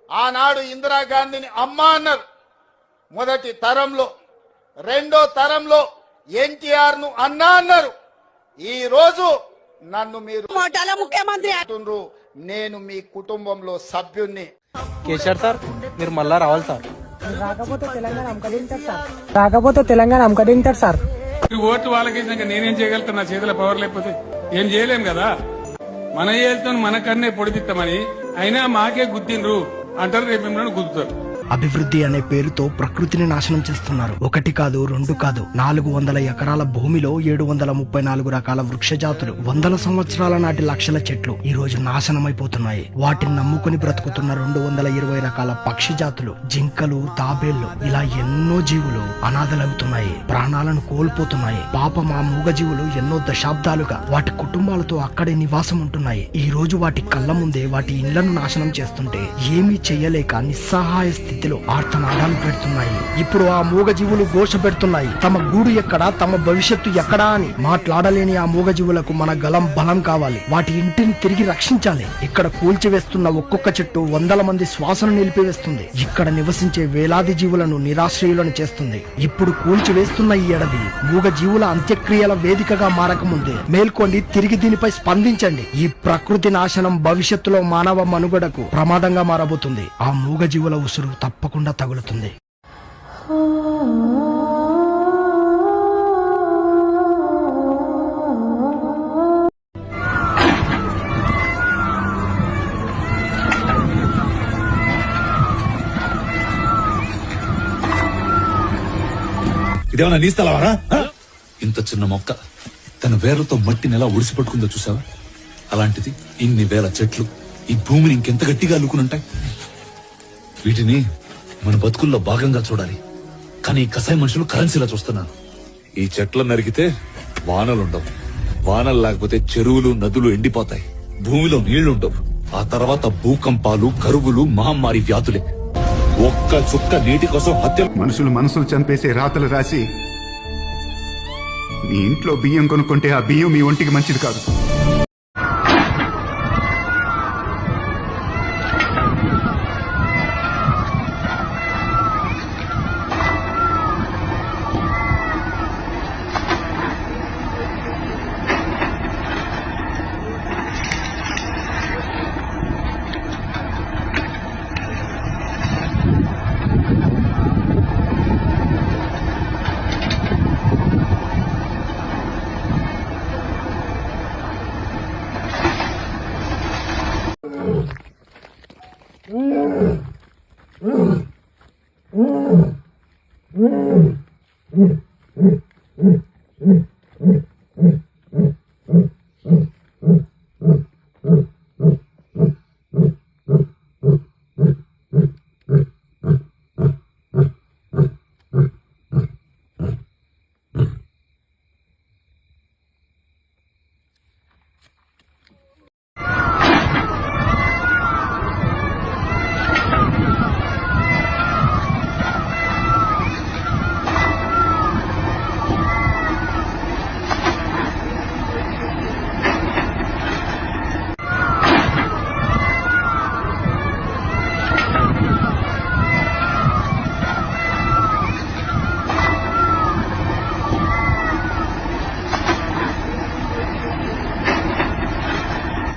ఆనాడు ఇందిరాగాంధీని అమ్మ అన్నారు మొదటి తరంలో. రెండో తరంలో ఎన్టీఆర్ ను అన్నా అన్నారు. ఈ రోజు నన్ను మీరు ముఖ్యమంత్రి, నేను మీ కుటుంబంలో సభ్యుణ్ణి. కేసీఆర్ సార్ మీరు మళ్ళా రావాలి సార్. రాకపోతే తెలంగాణ అమ్మకడింటారు సార్. ఓట్లు వాళ్ళకి నేనేం చేయగలుగుతా? నా చేతిలో పవర్ లేకపోతే ఏం చేయలేం కదా. మన ఏళ్తో మనకన్నే పొడిపిస్తామని అయినా మాకే గుద్దిండ్రు అంటారు, రేపు మిమ్మల్ని గుద్దుతారు. అభివృద్ధి అనే పేరుతో ప్రకృతిని నాశనం చేస్తున్నారు. ఒకటి కాదు, రెండు కాదు, 400 ఎకరాల భూమిలో 734 రకాల వృక్ష జాతులు, 100 సంవత్సరాల నాటి లక్షల చెట్లు ఈ రోజు నాశనమైపోతున్నాయి. వాటిని నమ్ముకుని బ్రతుకుతున్న 220 రకాల పక్షి జాతులు, జింకలు, తాబేళ్లు, ఇలా ఎన్నో జీవులు అనాథలవుతున్నాయి, ప్రాణాలను కోల్పోతున్నాయి. పాపం ఆ మూగజీవులు ఎన్నో దశాబ్దాలుగా వాటి కుటుంబాలతో అక్కడే నివాసం ఉంటున్నాయి. ఈ రోజు వాటి కళ్ళ ముందే వాటి ఇళ్లను నాశనం చేస్తుంటే ఏమీ చెయ్యలేక నిస్సహాయ స్థితిలో ఆర్తనాదాలు పెడుతున్నాయి. ఇప్పుడు ఆ మూగజీవులు ఘోష పెడుతున్నాయి, తమ గూడు ఎక్కడా, తమ భవిష్యత్తు ఎక్కడా అని. మాట్లాడలేని ఆ మూగజీవులకు మన గలం బలం కావాలి. వాటి ఇంటిని తిరిగి రక్షించాలి. ఇక్కడ కూల్చివేస్తున్న ఒక్కొక్క చెట్టు 100 మంది శ్వాసను నిలిపివేస్తుంది. ఇక్కడ నివసించే వేలాది జీవులను నిరాశ్రయులను చేస్తుంది. ఇప్పుడు కూల్చివేస్తున్న ఈ అడవి మూగజీవుల అంత్యక్రియల వేదికగా మారకముందే మేల్కొండి, తిరిగి దీనిపై స్పందించండి. ఈ ప్రకృతి నాశనం భవిష్యత్తులో మానవ మనుగడకు ప్రమాదంగా మారబోతుంది. ఆ మూగజీవుల ఉసురు తప్పకుండా తగులుతుంది. ఇదేమన్నా నీ స్థలవారా? ఇంత చిన్న మొక్క తన వేర్లతో మట్టిని ఎలా ఒడిసి పట్టుకుందో చూసావా? అలాంటిది ఇన్ని వేల చెట్లు ఈ భూమిని ఇంకెంత గట్టిగా అల్లుకునుంటాయి. వీటిని మన బతుకుల్లో భాగంగా చూడాలి, కానీ ఈ కసాయి మనుషులు కరెన్సీలా చూస్తున్నారు. ఈ చెట్లను నరికితే వానలుండవు, వానలు లేకపోతే చెరువులు నదులు ఎండిపోతాయి, భూమిలో నీళ్లుండవు. ఆ తర్వాత భూకంపాలు, కరువులు, మహమ్మారి వ్యాధులే. ఒక్క చుక్క నీటి కోసం హత్య. మనుషులు మనసులు చంపేసే రాతలు రాసి మీ ఇంట్లో బియ్యం కొనుక్కుంటే ఆ బియ్యం మీ ఒంటికి మంచిది కాదు. Mm-hmm.